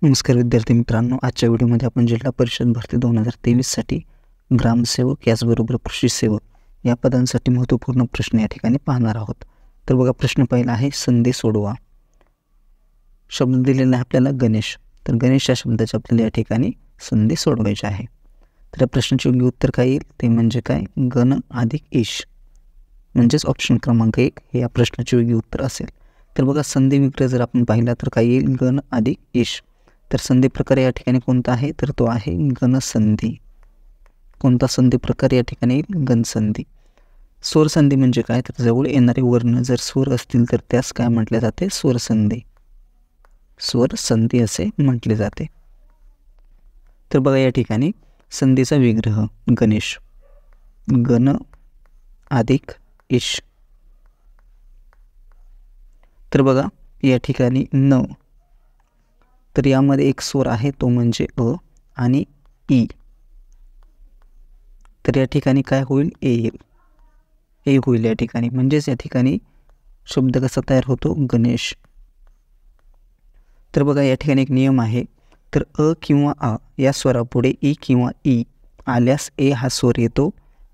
नमस्कार विद्यार्थी मित्रांनो, आजच्या व्हिडिओमध्ये आपण जिल्हा परिषद भरती 2023साठी ग्रामसेवक याचबरोबर कृषी सेवक या पदांसाठी महत्त्वपूर्ण प्रश्न या ठिकाणी पाहणार आहोत. तर बघा, प्रश्न पहिला आहे संधी सोडवा. शब्द दिलेला आहे आपल्याला गणेश. तर गणेश या शब्दाची आपल्याला या ठिकाणी संधी सोडवायची आहे. तर या प्रश्नाचे योग्य उत्तर काय येईल ते म्हणजे काय, गण अधिक ईश, म्हणजेच ऑप्शन क्रमांक 1 हे या प्रश्नाचे योग्य उत्तर असेल. तर बघा, संधी विग्रह जर आपण पाहिला तर काय येईल, गण अधिक ईश. तर संधी प्रकार या ठिकाणी कोणता आहे, तर तो आहे गणसंधी. कोणता संधी प्रकार या ठिकाणी येईल, गणसंधी. स्वरसंधी म्हणजे काय, तर जवळ येणारे वर्ण जर स्वर असतील तर त्यास काय म्हटले जाते, स्वरसंधी. स्वरसंधी असे म्हटले जाते. तर बघा, या ठिकाणी संधीचा विग्रह गणेश, गण अधिक ईश. तर बघा, या ठिकाणी न, तर यामध्ये एक स्वर आहे तो म्हणजे अ आणि ई. तर या ठिकाणी काय होईल, ए येईल, ए होईल या ठिकाणी. म्हणजेच या ठिकाणी शब्द कसा तयार होतो, गणेश. तर बघा, या ठिकाणी एक नियम आहे. तर अ किंवा आ या स्वरापुढे ई किंवा ई आल्यास ए हा स्वर येतो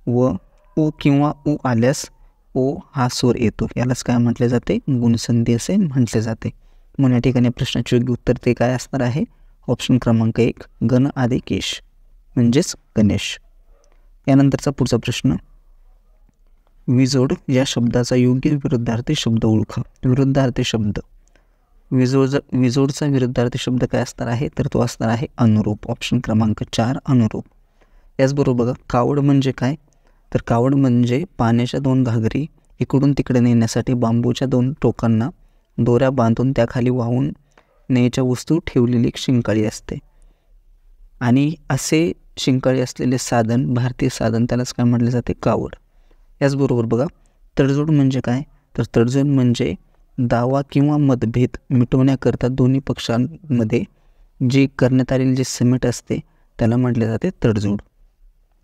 व ओ किंवा उ आल्यास ओ हा स्वर येतो. यालाच काय म्हटले जाते, गुणसंधी असे म्हटले जाते. म्हणून या ठिकाणी प्रश्नाचे योग्य उत्तर ते काय असणार आहे, ऑप्शन क्रमांक 1 गण अधिक ईश म्हणजेच गणेश. यानंतरचा पुढचा प्रश्न, विजोड या शब्दाचा योग्य विरुद्धार्थी शब्द ओळखा. विरुद्धार्थी शब्द, विजोडचा विरुद्धार्थी शब्द काय असणार आहे, तर तो असणार आहे अनुरूप. ऑप्शन क्रमांक 4 अनुरूप. याचबरोबर बघा, कावड म्हणजे काय, तर कावड म्हणजे पाण्याच्या 2 घागरी इकडून तिकडे नेण्यासाठी बांबूच्या 2 टोकांना दोऱ्या बांधून त्याखाली वाहून न्यायच्या वस्तू ठेवलेली एक शिंकाळी असते. आणि असे शिंकाळी असलेले साधन, भारतीय साधन, त्यालाच काय म्हटले जाते, कावड. याचबरोबर बघा, तडजोड म्हणजे काय, तर तडजोड म्हणजे दावा किंवा मतभेद मिटवण्याकरता दोन्ही पक्षांमध्ये जे करण्यात आलेले जे समेट असते त्याला म्हटले जाते तडजोड.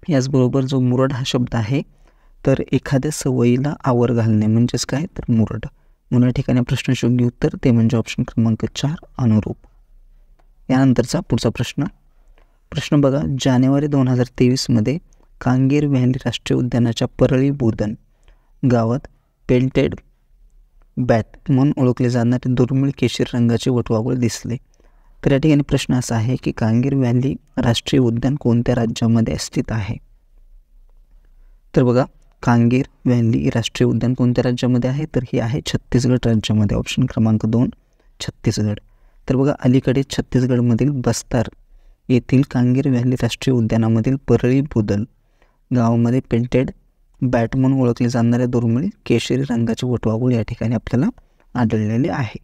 याचबरोबर जो मुरड हा शब्द आहे, तर एखाद्या सवयीला आवर घालणे म्हणजेच काय, तर मुरड. म्हणून या ठिकाणी प्रश्नाचे योग्य उत्तर ते म्हणजे ऑप्शन क्रमांक 4 अनुरूप. यानंतरचा पुढचा प्रश्न बघा, जानेवारी 2023मध्ये कांगेर व्हॅली राष्ट्रीय उद्यानाच्या परळी बोधन गावात पेंटेड बॅट म्हणून ओळखले जाणारे दुर्मिळ केशरी रंगाचे वटवाघूळ दिसले. तर या ठिकाणी प्रश्न असा आहे की कांगेर व्हॅली राष्ट्रीय उद्यान कोणत्या राज्यामध्ये स्थित आहे. तर बघा, कांगेर व्हॅली राष्ट्रीय उद्यान कोणत्या राज्यामध्ये आहे, तर हे आहे छत्तीसगड राज्यामध्ये. ऑप्शन क्रमांक 2 छत्तीसगड. तर बघा, अलीकडे छत्तीसगडमधील बस्तार येथील कांगेर व्हॅली राष्ट्रीय उद्यानामधील परळी बोधन गावामध्ये पेंटेड बॅट म्हणून ओळखले जाणारे दुर्मिळ केशरी रंगाचे वटवाघूळ या ठिकाणी आपल्याला आढळलेले आहे.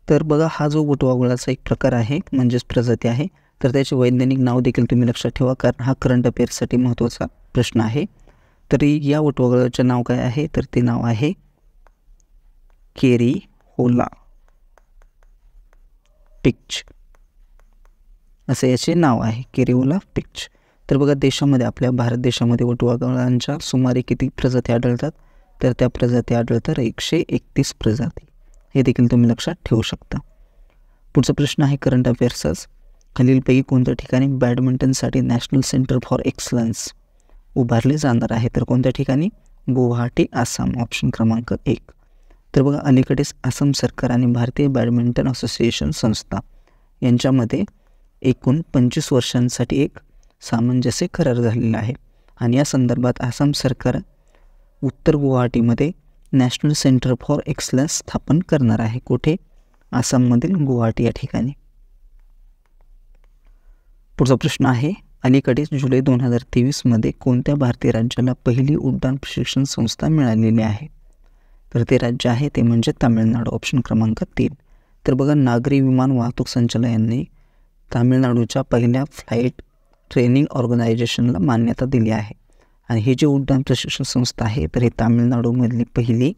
तर बघा, हा जो वटवाघुळाचा एक प्रकार आहे म्हणजेच प्रजाती आहे, तर त्याचे वैज्ञानिक नाव देखील तुम्ही लक्षात ठेवा, कारण हा करंट अफेअर्ससाठी महत्त्वाचा प्रश्न आहे. तरी या वटवाघुळाचे नाव काय आहे, तर ते नाव आहे केरीओला पिच, असे याचे नाव आहे, केरीओला पिच. तर बघा, देशामध्ये, आपल्या भारत देशामध्ये वटवाघुळांच्या सुमारे किती प्रजाती आढळतात, तर त्या प्रजाती आढळतात 131 प्रजाती. हे देखील तुम्ही लक्षात ठेवू शकता. पुढचा प्रश्न आहे करंट अफेअर्सच. खालीलपैकी कोणत्या ठिकाणी बॅडमिंटनसाठी नॅशनल सेंटर फॉर एक्सलन्स उभारले जाणार आहे, तर कोणत्या ठिकाणी, गुवाहाटी, आसाम. ऑप्शन क्रमांक 1. तर बघा, अलीकडेच आसाम सरकार आणि भारतीय बॅडमिंटन असोसिएशन संस्था यांच्यामध्ये एकूण 25 वर्षांसाठी एक सामंजस्य करार झालेला आहे. आणि या संदर्भात आसाम सरकार उत्तर गुवाहाटीमध्ये नॅशनल सेंटर फॉर एक्सलन्स स्थापन करणार आहे. कुठे, आसाममधील गुवाहाटी या ठिकाणी. पुढचा प्रश्न आहे, अलीकडेच जुलै 2023मध्ये कोणत्या भारतीय राज्याला पहिली उड्डाण प्रशिक्षण संस्था मिळालेली आहे, तर ते राज्य आहे ते म्हणजे तामिळनाडू. ऑप्शन क्रमांक 3. तर बघा, नागरी विमान वाहतूक संचालनालयाने तामिळनाडूच्या पहिल्या फ्लाईट ट्रेनिंग ऑर्गनायझेशनला मान्यता दिली आहे. आणि ही जी उड्डाण प्रशिक्षण संस्था आहे, तर ही तामिळनाडूमधली पहिली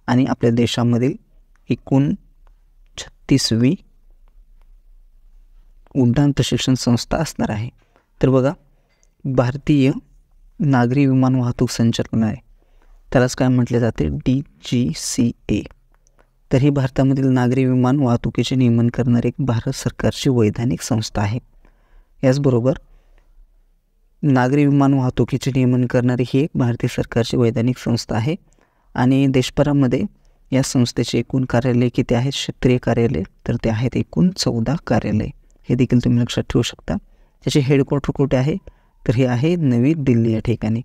आणि आपल्या देशामधील एकूण 36वी उड्डाण प्रशिक्षण संस्था असणार आहे. तर बघा, भारतीय नागरी विमान वाहतूक संचालनालय, त्यालाच काय म्हटले जाते, DGCA. तर ही भारतामधील नागरी विमान वाहतुकीचे नियमन करणारी एक भारत सरकारची वैधानिक संस्था आहे. याचबरोबर नागरी विमान वाहतुकीचे नियमन करणारी ही एक भारतीय सरकारची वैधानिक संस्था आहे आणि देशभरामध्ये या संस्थेचे एकूण कार्यालय किती आहेत? क्षेत्रीय कार्यालय तर ते आहेत एकूण 14 कार्यालय. हे देखील तुम्ही लक्षात ठेवू शकता. त्याचे हेडक्वार्टर कुठे आहे? तर हे आहे नवी दिल्ली या ठिकाणी.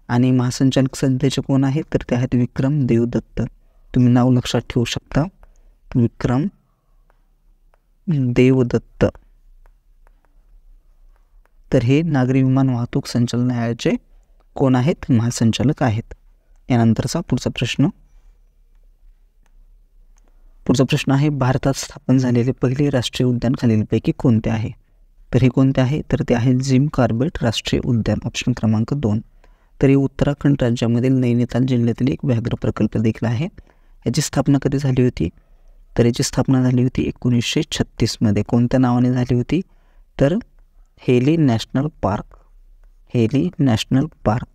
आणि महासंचालक सध्याचे कोण आहेत? तर ते आहेत विक्रम देवदत्त. तुम्ही नाव लक्षात ठेवू शकता, विक्रम देवदत्त. तर हे नागरी विमान वाहतूक संचालनालयाचे कोण आहेत? महासंचालक आहेत. यानंतरचा पुढचा प्रश्न आहे, भारतात स्थापन झालेले पहिले राष्ट्रीय उद्यान खालीलपैकी कोणते आहे? तर हे कोणते आहे? तर ते आहे जिम कॉर्बेट राष्ट्रीय उद्यान, ऑप्शन क्रमांक 2. तर हे उत्तराखंड राज्यामधील नैनिताल जिल्ह्यातील एक व्याघ्र प्रकल्प देखील आहे. याची स्थापना कधी झाली होती? तर याची स्थापना झाली होती 1936 कोणत्या नावाने झाली होती? तर Hailey National Park. Hailey National Park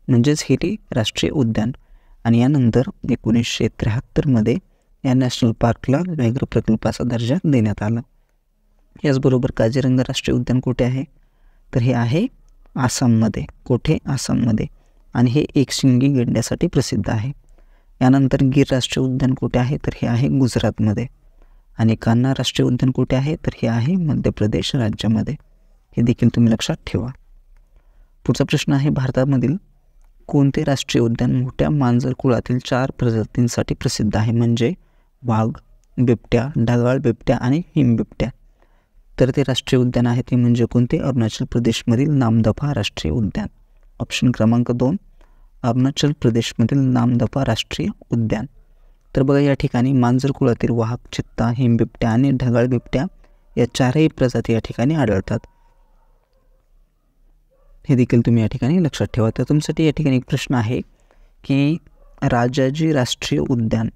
म्हणजेच हेली राष्ट्रीय उद्यान. आणि यानंतर 1973 या नॅशनल पार्कला व्याघ्र प्रकल्पाचा दर्जा देण्यात आला. याचबरोबर काझीरंगा राष्ट्रीय उद्यान कुठे आहे? तर हे आहे आसाममध्ये. कुठे? आसाममध्ये. आणि हे एकशिंगी गेंड्यासाठी प्रसिद्ध आहे. यानंतर गीर राष्ट्रीय उद्यान कुठे आहे? तर हे आहे गुजरातमध्ये. आणि कान्हा राष्ट्रीय उद्यान कुठे आहे? तर हे आहे मध्य प्रदेश राज्यामध्ये. हे देखील तुम्ही लक्षात ठेवा. पुढचा प्रश्न आहे, भारतामधील कोणते राष्ट्रीय उद्यान मोठ्या मांजर कुळातील 4 प्रजातींसाठी प्रसिद्ध आहे? म्हणजे वाघ, बिबट्या, ढगाळ बिबट्या आणि हिमबिबट्या. तर ते राष्ट्रीय उद्यान आहे ते म्हणजे कोणते? अरुणाचल प्रदेशमधील नामदफा राष्ट्रीय उद्यान, ऑप्शन क्रमांक 2. अरुणाचल प्रदेशमधील नामदफा राष्ट्रीय उद्यान. तर बघा, या ठिकाणी मांजर कुळातील वाघ, चित्ता, हिमबिबट्या आणि ढगाळ बिबट्या या 4ही प्रजाती या ठिकाणी आढळतात. हे देखील तुम्ही या ठिकाणी लक्षात ठेवा. तर तुमच्यासाठी या ठिकाणी एक प्रश्न आहे की राजाजी राष्ट्रीय उद्यान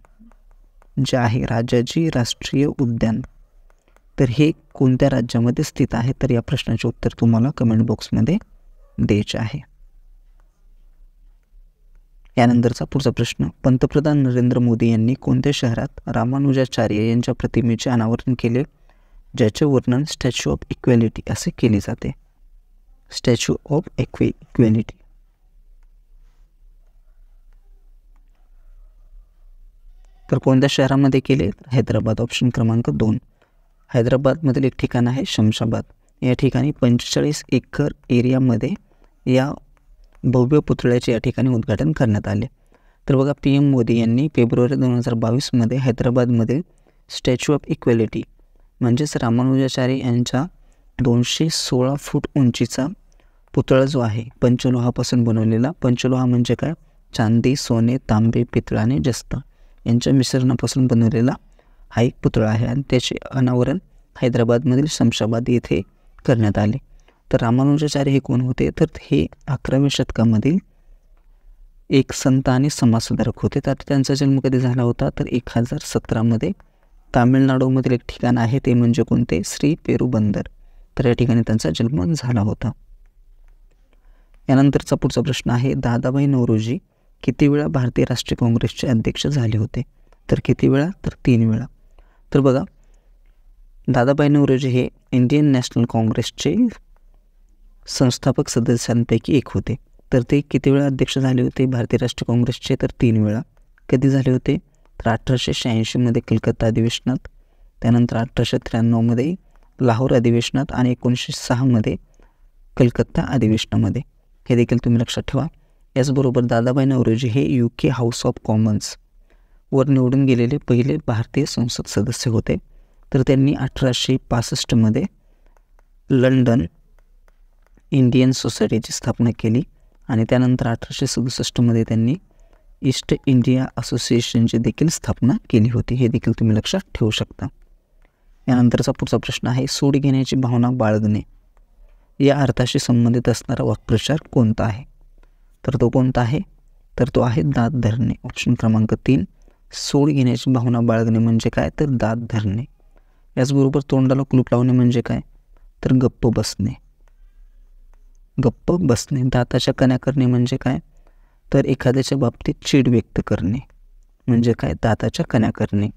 जे आहे, राजाजी राष्ट्रीय उद्यान, तर हे कोणत्या राज्यामध्ये स्थित आहे? तर या प्रश्नाचे उत्तर तुम्हाला कमेंट बॉक्समध्ये द्यायचे आहे. यानंतरचा पुढचा प्रश्न, पंतप्रधान नरेंद्र मोदी यांनी कोणत्या शहरात रामानुजाचार्य यांच्या प्रतिमेचे अनावरण केले, ज्याचे वर्णन स्टॅच्यू ऑफ इक्वॅलिटी असे केले जाते? Statue of equality. तर कोणत्या शहरामध्ये केले? हैदराबाद, ऑप्शन क्रमांक 2. हैदराबादमधील एक ठिकाण आहे शमशाबाद. या ठिकाणी 45 एकर एरियामध्ये या भव्य पुतळ्याचे या ठिकाणी उद्घाटन करण्यात आले. तर बघा, PM मोदी यांनी फेब्रुवारी 2022 हैदराबादमध्ये स्टॅच्यू ऑफ इक्वॅलिटी म्हणजेच रामानुजाचार्य यांचा 216 फूट उंचीचा पुतळा जो आहे पंचलोहापासून बनवलेला. पंचलोहा म्हणजे काय? चांदी, सोने, तांबे, पितळ आणि जस्त यांच्या मिश्रणापासून बनवलेला हा एक पुतळा आहे आणि त्याचे अनावरण हैदराबादमधील शमशाबाद येथे करण्यात आले. तर रामानुजाचार्य हे कोण होते? तर हे 11व्या शतकामधील एक संत आणि समाजसुधारक होते. तर त्यांचा जन्म कधी झाला होता? तर 1017 तामिळनाडूमधील एक ठिकाण आहे ते म्हणजे कोणते? श्री पेरुबंदर. तर या ठिकाणी त्यांचा जन्म झाला होता. यानंतरचा पुढचा प्रश्न आहे, दादाभाई नौरोजी किती वेळा भारतीय राष्ट्रीय काँग्रेसचे अध्यक्ष झाले होते? तर किती वेळा? तर 3 वेळा. तर बघा, दादाभाई नौरोजी हे इंडियन नॅशनल काँग्रेसचे संस्थापक सदस्यांपैकी एक होते. तर ते किती वेळा अध्यक्ष झाले होते भारतीय राष्ट्रीय काँग्रेसचे? तर 3 वेळा. कधी झाले होते? तर 1886 कलकत्ता अधिवेशनात, त्यानंतर 1893 लाहोर अधिवेशनात आणि 1906 कलकत्ता अधिवेशनामध्ये. हे देखील तुम्ही लक्षात ठेवा. याचबरोबर दादाभाई नौरोजी हे UK हाऊस ऑफ कॉमन्स वर निवडून गेलेले पहिले भारतीय संसद सदस्य होते. तर त्यांनी 1865 लंडन इंडियन सोसायटीची स्थापना केली आणि त्यानंतर 1867 त्यांनी ईस्ट इंडिया असोसिएशनची देखील स्थापना केली होती. हे देखील तुम्ही लक्षात ठेवू शकता. यानंतरचा पुढचा प्रश्न आहे, सूड घेण्याची भावना बाळगणे या अर्थाशी संबंधित असणारा वाक्प्रचार कोणता आहे? तर तो कोणता आहे? तर तो आहे दात धरणे, ऑप्शन क्रमांक 3. सूड घेण्याची भावना बाळगणे म्हणजे काय? तर दात धरणे. याचबरोबर तोंडाला कुलूप लावणे म्हणजे काय? तर गप्प बसणे. गप्प बसणे. दाताच्या कण्या करणे म्हणजे काय? तर एखाद्याच्या बाबतीत चीड व्यक्त करणे म्हणजे काय? दाताच्या कण्या करणे.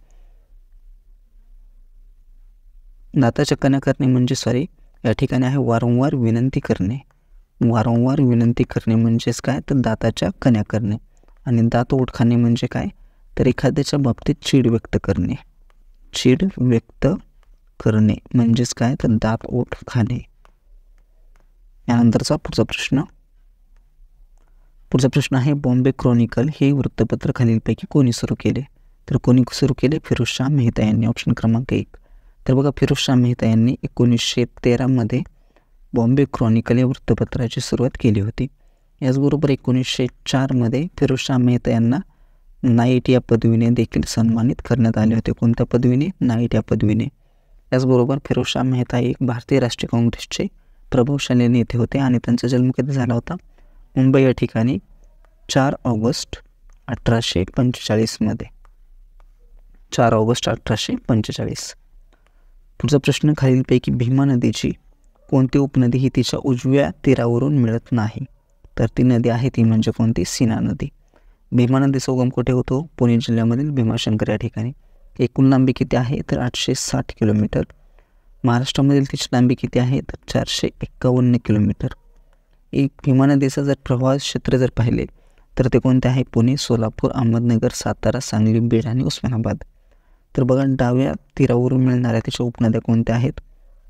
दाताच्या कण्या करणे म्हणजे या ठिकाणी आहे वारंवार विनंती करणे. वारंवार विनंती करणे म्हणजेच काय, तर दाताच्या कण्या करणे. आणि दात ओठ खाणे म्हणजे काय, तर एखाद्याच्या बाबतीत चीड व्यक्त करणे. चीड व्यक्त करणे म्हणजेच काय, तर दात ओठ खाणे. यानंतरचा पुढचा प्रश्न आहे बॉम्बे क्रॉनिकल हे वृत्तपत्र खालीलपैकी कोणी सुरू केले. तर कोणी सुरू केले, फिरोजशाह मेहता यांनी. ऑप्शन क्रमांक 1. तर बघा, फिरोजशाह मेहता यांनी 1913 बॉम्बे क्रॉनिकल या वृत्तपत्राची सुरुवात केली होती. याचबरोबर 1904 फिरोजशाह मेहता यांना नाईट या पदवीने देखील सन्मानित करण्यात आले होते. कोणत्या पदवीने? नाईट या पदवीने. याचबरोबर फिरोजशाह मेहता एक भारतीय राष्ट्रीय काँग्रेसचे प्रभावशाली नेते होते आणि त्यांचा जन्म कधी झाला होता? मुंबई या ठिकाणी 4 ऑगस्ट 1845. 4 ऑगस्ट 1845. पुढचा प्रश्न, खालीलपैकी भीमा नदीची कोणती उपनदी ही तिच्या उजव्या तीरावरून मिळत नाही. तर ती नदी आहे ती म्हणजे कोणती? सीना नदी. भीमा नदीचा उगम कुठे होतो? पुणे जिल्ह्यामधील भीमाशंकर या ठिकाणी. एकूण लांबी किती आहे? तर 860 किलोमीटर. महाराष्ट्रामधील तिची लांबी किती आहे? तर 451 किलोमीटर. एक भीमा नदीचं जर प्रवाह क्षेत्र जर पाहिले तर ते कोणते आहे? पुणे, सोलापूर, अहमदनगर, सातारा, सांगली, बीड आणि उस्मानाबाद. तर बघा, डाव्या तीरावरून मिळणाऱ्या त्याच्या उपनद्या कोणत्या आहेत?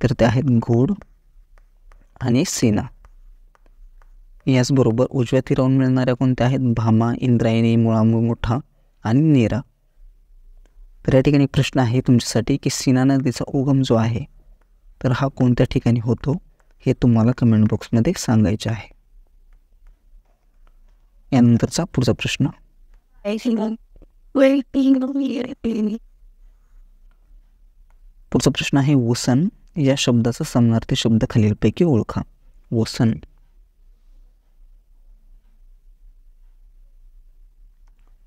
तर त्या आहेत घोड आणि सीना. याचबरोबर उजव्या तीरावरून मिळणाऱ्या कोणत्या आहेत? भामा, इंद्रायणी, मुळा, मुठा आणि नीरा. तर या ठिकाणी प्रश्न आहे तुमच्यासाठी की सीना नदीचा उगम जो आहे तर हा कोणत्या ठिकाणी होतो हे तुम्हाला कमेंट बॉक्समध्ये सांगायचे आहे. यानंतरचा पुढचा प्रश्न, आहे वसन या शब्दाचा समानार्थी शब्द खालीलपैकी ओळखा. वसन.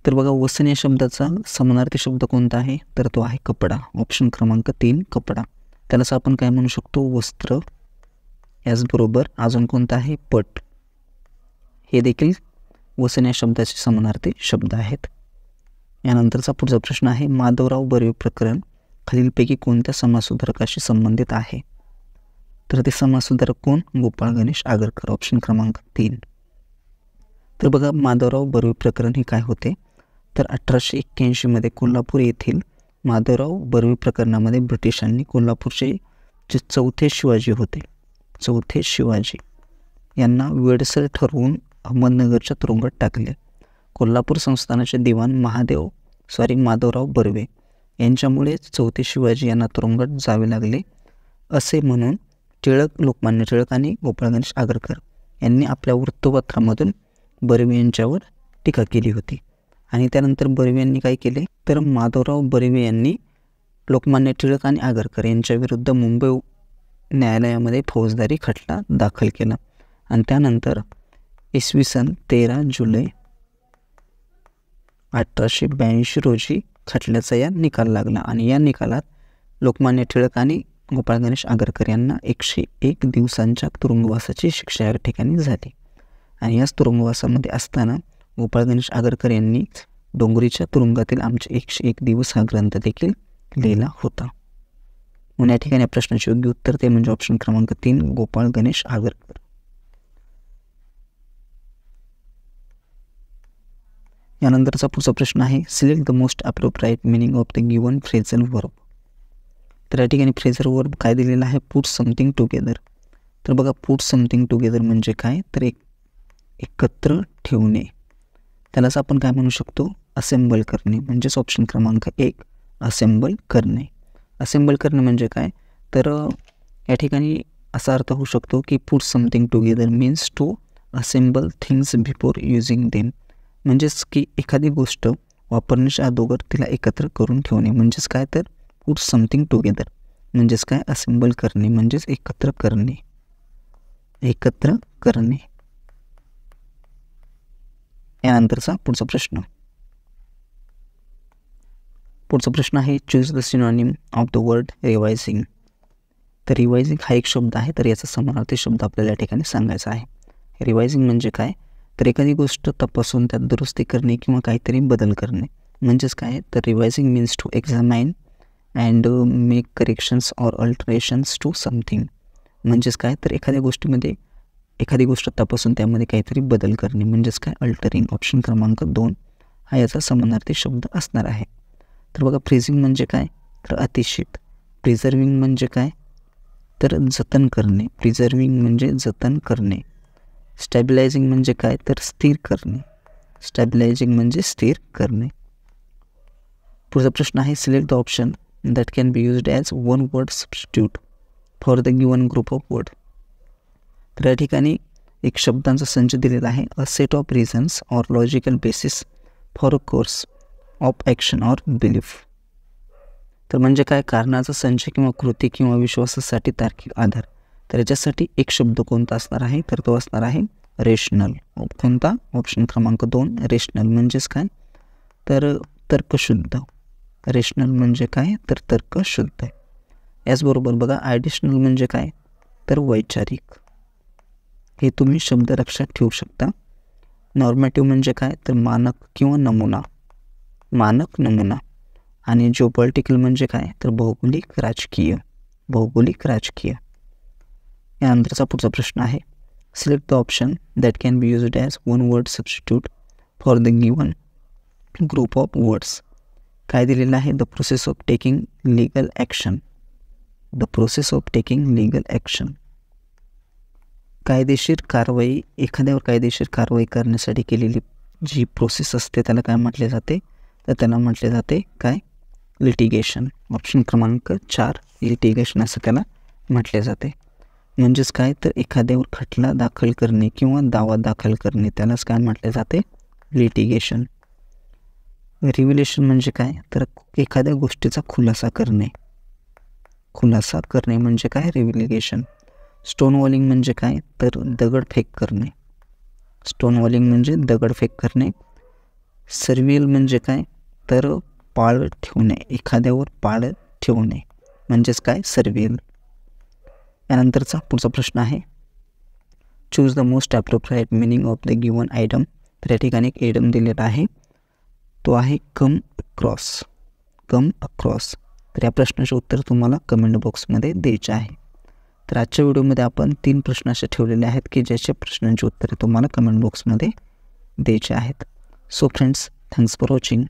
तर बघा, वसन या शब्दाचा समानार्थी शब्द कोणता आहे? तर तो आहे कपडा. ऑप्शन क्रमांक 3 कपडा. त्यालाच आपण काय म्हणू शकतो? वस्त्र. याचबरोबर अजून कोणता आहे? पट. हे देखील वसन या शब्दाचे समानार्थी शब्द आहेत. यानंतरचा पुढचा प्रश्न आहे माधवराव बर्वे प्रकरण खालीलपैकी कोणत्या समाजसुधारकाशी संबंधित आहे? तर ते समाजसुधारक कोण? गोपाळ गणेश आगरकर. ऑप्शन क्रमांक 3. तर बघा, माधवराव बर्वे प्रकरण हे काय होते? तर 1881 कोल्हापूर येथील माधवराव बर्वे प्रकरणामध्ये ब्रिटिशांनी कोल्हापूरचे जे चौथे शिवाजी यांना वेडसर ठरवून अहमदनगरच्या तुरुंगात टाकले. कोल्हापूर संस्थानाचे दिवाण माधवराव बर्वे यांच्यामुळे चौथे शिवाजी यांना तुरुंगात जावे लागले असे म्हणून लोकमान्य टिळक आणि गोपाळ गणेश आगरकर यांनी आपल्या वृत्तपत्रामधून बर्वे यांच्यावर टीका केली होती. आणि त्यानंतर बर्वे यांनी काय केले? तर माधवराव बर्वे यांनी लोकमान्य टिळक आणि आगरकर यांच्या विरुद्ध मुंबई न्यायालयामध्ये फौजदारी खटला दाखल केला. आणि त्यानंतर इसवी सन 13 जुलै 1882 रोजी खटल्याचा या निकाल लागला. आणि या निकालात लोकमान्य टिळक आणि गोपाळ गणेश आगरकर यांना 101 दिवसांच्या तुरुंगवासाची शिक्षा या ठिकाणी झाली. आणि याच तुरुंगवासामध्ये असताना गोपाळ गणेश आगरकर यांनी डोंगरीच्या तुरुंगातील आमचे 101 दिवस हा ग्रंथ देखील लिहिला होता. म्हणून या ठिकाणी प्रश्नाचे योग्य उत्तर ते म्हणजे ऑप्शन क्रमांक 3 गोपाळ गणेश आगरकर. यानंतरचा पुढचा प्रश्न आहे select the most appropriate meaning of the given phrasal verb. तर या ठिकाणी फ्रेझल वर्ब काय दिलेला आहे? Put something together. तर बघा, पुट समथिंग टुगेदर म्हणजे काय? तर एकत्र ठेवणे. त्यालाच आपण काय म्हणू शकतो? असेंबल करणे. म्हणजेच ऑप्शन क्रमांक 1 असेंबल करणे. असेंबल करणे म्हणजे काय? तर या ठिकाणी असा अर्थ होऊ शकतो की put something together means to assemble things before using them. म्हणजेच की एखादी गोष्ट वापरण्याच्या अगोदर तिला एकत्र करून ठेवणे. म्हणजेच काय? तर पुट समथिंग टुगेदर म्हणजेच काय? असेंबल करणे म्हणजेच एकत्र करणे. यानंतरचा पुढचा प्रश्न आहे choose the synonym of the word revising. तर रिवायझिंग हा एक शब्द आहे, तर याचा समानार्थी शब्द आपल्याला या ठिकाणी सांगायचा आहे. रिवायझिंग म्हणजे काय? तर एखादी गोष्ट तपासून त्यात दुरुस्ती करणे किंवा काहीतरी बदल करणे. म्हणजेच काय? तर revising means to examine and make corrections or alterations to something. म्हणजेच काय, तर एखाद्या गोष्टीमध्ये एखादी गोष्ट तपासून त्यामध्ये काहीतरी बदल करणे म्हणजेच काय, अल्टरिंग. ऑप्शन क्रमांक 2 हा याचा समानार्थी शब्द असणार आहे. तर बघा, फ्रीजिंग म्हणजे काय, तर अतिशीत. प्रिझर्विंग म्हणजे काय, तर जतन करणे. प्रिझर्विंग म्हणजे जतन करणे. स्टॅबिलायझिंग म्हणजे काय, तर स्थिर करणे. स्टॅबिलायझिंग म्हणजे स्थिर करणे. पुढचा प्रश्न आहे, select the option that can be used as one word substitute for the given group of word. तर या ठिकाणी एक शब्दांचा संच दिलेला आहे. A set of reasons or logical basis for a course of action or belief. तर म्हणजे काय, कारणाचा संच किंवा कृती किंवा विश्वासासाठी तार्किक आधार. तर याच्यासाठी एक शब्द कोणता असणार आहे, तर तो असणार आहे रेशनल. कोणता, ऑप्शन क्रमांक 2 रेशनल. म्हणजेच काय, तर तर्कशुद्ध. रेशनल म्हणजे काय, तर तर्कशुद्ध. याचबरोबर बघा, ॲडिशनल म्हणजे काय, तर वैचारिक. हे तुम्ही शब्द लक्षात ठेवू शकता. नॉर्मॅटिव्ह म्हणजे काय, तर मानक किंवा नमुना. मानक, नमुना. आणि जिओपॉलिटिकल म्हणजे काय, तर भौगोलिक राजकीय. भौगोलिक राजकीय. यानंतरचा पुढचा प्रश्न आहे, select the option that can be used as one word substitute for the given group of words. काय दिलेलं आहे, the process of taking legal action. The process of taking legal action. कायदेशीर कारवाई, एखाद्यावर कायदेशीर कारवाई करण्यासाठी केलेली जी प्रोसेस असते त्याला काय म्हटले जाते, तर त्याला म्हटले जाते काय, लिटिगेशन. ऑप्शन क्रमांक 4 लिटिगेशन असं त्याला म्हटले जाते. म्हणजेच काय, तर एखाद्यावर खटला दाखल करणे किंवा दावा दाखल करणे त्यालाच काय म्हटले जाते, लिटिगेशन. रिव्हिलेशन म्हणजे काय, तर एखाद्या गोष्टीचा खुलासा करणे. खुलासा करणे म्हणजे काय, रिव्हिलेशन. स्टोन वॉलिंग म्हणजे काय, तर दगडफेक करणे. स्टोन वॉलिंग म्हणजे दगडफेक करणे. सर्व्हिल म्हणजे काय, तर पाळ ठेवणे. एखाद्यावर पाळ ठेवणे म्हणजेच काय, सर्व्हिल. यानंतरचा पुढचा प्रश्न आहे, choose the most appropriate meaning of the given item. तर या ठिकाणी एक आयटम दिलेला आहे, तो आहे कम अक्रॉस. Come across. तर या प्रश्नाचे उत्तर तुम्हाला कमेंट बॉक्समध्ये द्यायचे आहे. तर आजच्या व्हिडिओमध्ये आपण 3 प्रश्न असे ठेवलेले आहेत की ज्याच्या प्रश्नांची उत्तरे तुम्हाला कमेंट बॉक्समध्ये द्यायचे आहेत. So friends, thanks for watching.